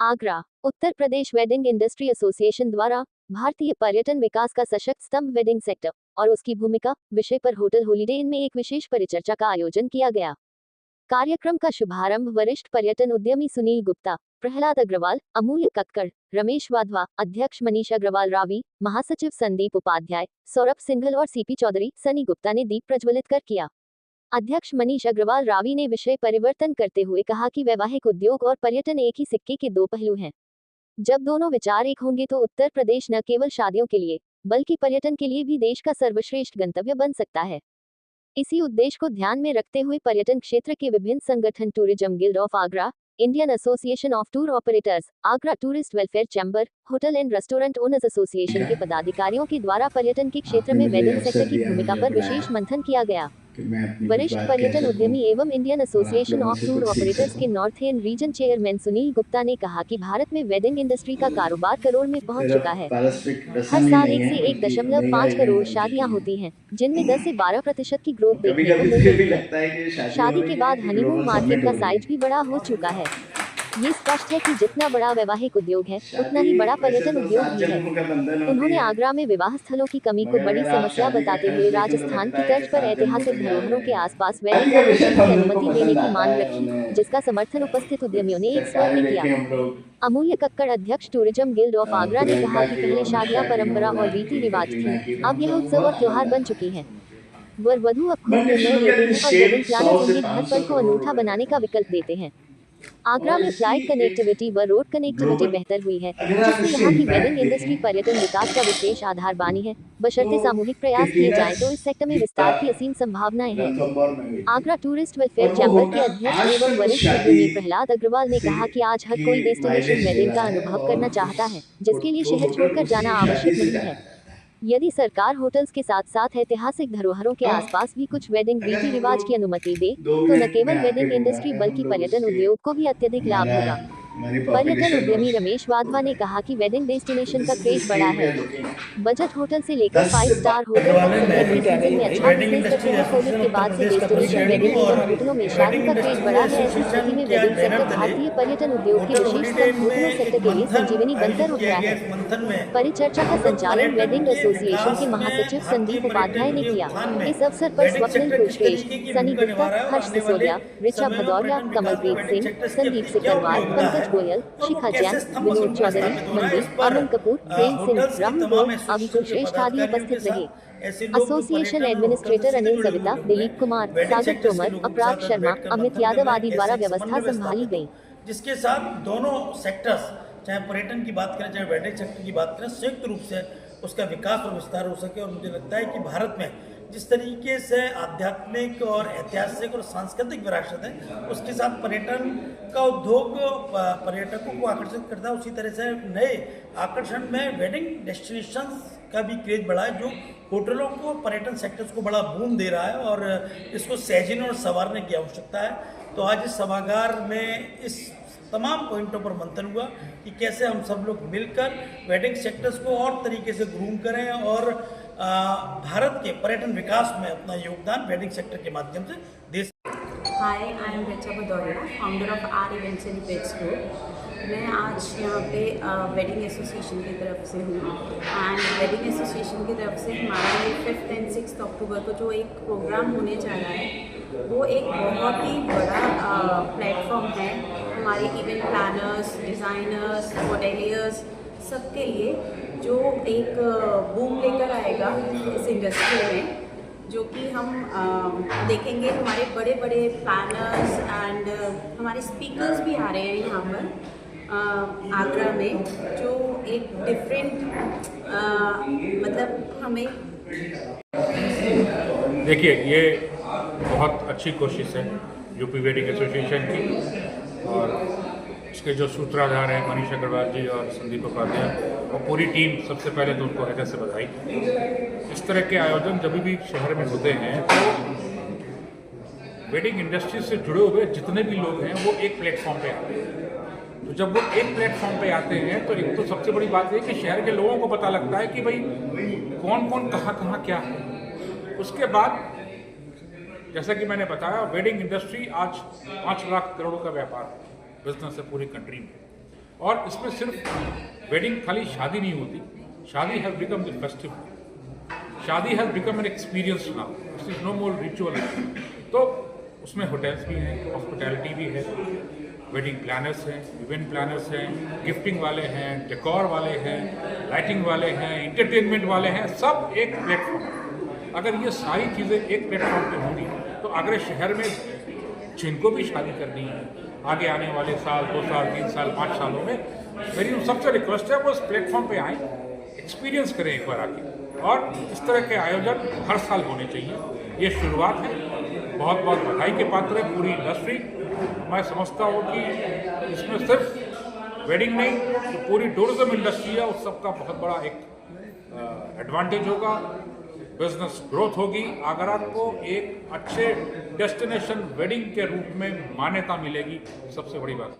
Agra, Uttar Pradesh wedding industry association द्वारा भारतीय पर्यटन विकास का सशक्त स्तंभ वेडिंग सेक्टर और उसकी भूमिका विषय पर होटल हॉलिडे इन में एक विशेष परिचर्चा का आयोजन किया गया। कार्यक्रम का शुभारंभ वरिष्ठ पर्यटन उद्यमी सुनील गुप्ता, प्रहलाद अग्रवाल, अमूल्य कक्कड़, रमेश वाधवा, अध्यक्ष मनीष अग्रवाल रावी, महासचिव संदीप उपाध्याय, सौरभ सिंघल और सीपी चौधरी सनी गुप्ता ने दीप प्रज्वलित कर किया। अध्यक्ष मनीष अग्रवाल रावी ने विषय परिवर्तन करते हुए कहा कि वैवाहिक उद्योग और पर्यटन एक ही सिक्के के दो पहलू हैं। जब दोनों विचार एक होंगे तो उत्तर प्रदेश न केवल शादियों के लिए बल्कि पर्यटन के लिए भी देश का सर्वश्रेष्ठ गंतव्य बन सकता है। इसी उद्देश्य को ध्यान में रखते हुए पर्यटन क्षेत्र के विभिन्न संगठन tourism guild of Agra, Indian association of tour operators, Agra tourist welfare chamber, hotel and restaurant owners association के पदाधिकारियों के द्वारा पर्यटन के क्षेत्र में वेडिंग सेक्टर की भूमिका पर विशेष मंथन किया गया। वरिष्ठ पर्यटन उद्यमी एवं Indian association of tour operators के north east region chairman Sunil Gupta ने कहा कि भारत में वेडिंग इंडस्ट्री का कारोबार करोड़ में पहुंच चुका है। हर साल 1 से 1.5 करोड़ शादियां होती हैं, जिनमें 10 से 12% की ग्रोथ देखने को मिल रही है। शादी के बाद हनीमून मार्केट का साइज भी बड़ा हो चुका है। ये स्पष्ट है कि जितना बड़ा वैवाहिक उद्योग है, उतना ही बड़ा पर्यटन उद्योग भी है। उन्होंने आगरा में विवाह स्थलों की कमी को बड़ी समस्या बताते हुए राजस्थान की तर्ज पर ऐतिहासिक धरोहरों के आसपास वेडिंग ऑपरेशन की अनुमति देने की मांग रखी, जिसका समर्थन उपस्थित उद्यमियों ने एक स्वर में किया। अमूल्य कक्कड़, अध्यक्ष टूरिज्म गिल्ड ऑफ आगरा ने कहा कि पहले शादियां परंपरा और रीति रिवाज थी, अब यह उत्सव और त्योहार बन चुकी है। वर वधू अब खुद निर्णय लेते हैं और वेडिंग प्लानर्स उन्हें हर पल को अनूठा बनाने का विकल्प देते हैं। आगरा में फ्लाइट कनेक्टिविटी व रोड कनेक्टिविटी बेहतर हुई है, जिससे यहाँ की वेडिंग इंडस्ट्री पर्यटन विकास का विशेष आधार बनी है। बशर्ते सामूहिक प्रयास किए जाएं तो इस सेक्टर में विस्तार की असीम संभावनाएं हैं। आगरा टूरिस्ट वेलफेयर चैम्बर के अध्यक्ष एवं वरिष्ठ उद्यमी प्रहलाद अग्रवाल ने कहा कि आज हर कोई डेस्टिनेशन वेडिंग का अनुभव करना चाहता है, जिसके लिए शहर छोड़कर जाना आवश्यक नहीं है। यदि सरकार होटल्स के साथ साथ ऐतिहासिक धरोहरों के आसपास भी कुछ वेडिंग रीति रिवाज की अनुमति दे, तो न केवल वेडिंग इंडस्ट्री बल्कि पर्यटन उद्योग को भी अत्यधिक लाभ होगा। पर्यटन उद्यमी रमेश वाधवा ने कहा कि वेडिंग डेस्टिनेशन का क्रेज बड़ा है। बजट होटल से लेकर 5 स्टार होटल तक सर्दी के सीजन में अच्छा बिजनेस करते हैं। कोविड के बाद से डेस्टिनेशन वेडिंग एवं होटलों में शादी का क्रेज बढ़ा है। ऐसी स्थिति में वेडिंग सेक्टर भारतीय पर्यटन उद्योग के विशेष होटलों सेक्टर के लिए संजीवनी बनकर उभरा है। परिचर्चा का संचालन वेडिंग एसोसिएशन के महासचिव संदीप उपाध्याय ने किया। इस अवसर पर स्वप्निल कुशरेश, सनी गुप्ता, हर्ष सिसोदिया, ऋचा भदौरिया, कमलप्रीत सिंह, संदीप सिकरवार, पंकज गोयल, शिखा जैन, विनोद चौधरी, मनदीप, अमन कपूर, प्रेम सिंह, राहुल गोल, अभिषेक श्रेष्ठ आदि उपस्थित रहे। एसोसिएशन एडमिनिस्ट्रेटर अनिल सविता, दिलीप कुमार, सागर तोमर, अपराग शर्मा, अमित यादव आदि द्वारा व्यवस्था संभाली गई। जिसके साथ दोनों सेक्टर्स, चाहे पर्यटन की बात करें चाहे वेडिंग सेक्टर की बात करें, संयुक्त रूप से उसका विकास और विस्तार हो सके। और मुझे लगता है कि भारत में जिस तरीके से आध्यात्मिक और ऐतिहासिक और सांस्कृतिक विरासत है, उसके साथ पर्यटन का उद्योग पर्यटकों को आकर्षित करता है। उसी तरह से नए आकर्षण में वेडिंग डेस्टिनेशंस का भी क्रेज बढ़ा है, जो होटलों को, पर्यटन सेक्टर्स को बड़ा बूम दे रहा है और इसको सैजने और संवारने की आवश्यकता है। तो आज इस सभागार में इस तमाम पॉइंटों पर मंथन हुआ कि कैसे हम सब लोग मिलकर वेडिंग सेक्टर्स को और तरीके से ग्रूम करें और भारत के पर्यटन विकास में अपना योगदान वेडिंग सेक्टर के माध्यम से दे सकें। Hi, I am Richa Bhadauria, founder of R events and events group. मैं आज यहाँ पे वेडिंग एसोसिएशन की तरफ से हूँ एंड वेडिंग एसोसिएशन की तरफ से हमारा ये 5 एंड 6 अक्टूबर को जो एक प्रोग्राम होने जा रहा है, वो एक बहुत ही बड़ा प्लेटफॉर्म है हमारे इवेंट प्लानर्स, डिज़ाइनर्स, होटेलियर्स सबके लिए, जो एक बूम लेकर आएगा इस इंडस्ट्री में। जो कि हम देखेंगे हमारे बड़े बड़े प्लानर्स एंड हमारे स्पीकर्स भी आ रहे हैं यहाँ पर आगरा में, जो एक डिफरेंट मतलब हमें देखिए, ये बहुत अच्छी कोशिश है यूपी वेडिंग एसोसिएशन की, और इसके जो सूत्रधार हैं मनीष अग्रवाल जी और संदीप उपाध्याय और पूरी टीम, सबसे पहले तो उनको हृदय से बधाई। इस तरह के आयोजन जब भी शहर में होते हैं तो वेडिंग इंडस्ट्री से जुड़े हुए जितने भी लोग हैं वो एक प्लेटफॉर्म पे आते हैं। तो जब वो एक प्लेटफॉर्म पे आते हैं तो एक तो सबसे बड़ी बात है कि शहर के लोगों को पता लगता है कि भाई कौन कौन कहाँ क्या है। उसके बाद जैसा कि मैंने बताया, वेडिंग इंडस्ट्री आज 5 लाख करोड़ का व्यापार बिजनेस है पूरी कंट्री में। और इसमें सिर्फ वेडिंग खाली शादी नहीं होती, शादी हैज बिकम द फेस्टिवल, शादी has become an experience now, this is no more ritual. तो उसमें होटल्स भी हैं, हॉस्पिटैलिटी भी है, वेडिंग प्लानर्स हैं, इवेंट प्लानर्स हैं, गिफ्टिंग वाले हैं, डेकोर वाले हैं, लाइटिंग वाले हैं, इंटरटेनमेंट वाले हैं, सब एक प्लेटफॉर्म। अगर ये सारी चीज़ें एक प्लेटफॉर्म पे होंगी तो आगरा शहर में जिनको भी शादी करनी है आगे आने वाले साल, 2 साल, 3 साल, 5 सालों में, मेरी उन सबसे रिक्वेस्ट है वो उस प्लेटफॉर्म पे आएँ, एक्सपीरियंस करें एक बार आके, और इस तरह के आयोजन हर साल होने चाहिए। ये शुरुआत है, बहुत बहुत बधाई के पात्र है पूरी इंडस्ट्री। मैं समझता हूँ कि इसमें सिर्फ वेडिंग नहीं, तो पूरी टूरिज्म इंडस्ट्री है, उस सबका बहुत बड़ा एक एडवांटेज होगा, बिजनेस ग्रोथ होगी, आगरा को एक अच्छे डेस्टिनेशन वेडिंग के रूप में मान्यता मिलेगी, सबसे बड़ी बात।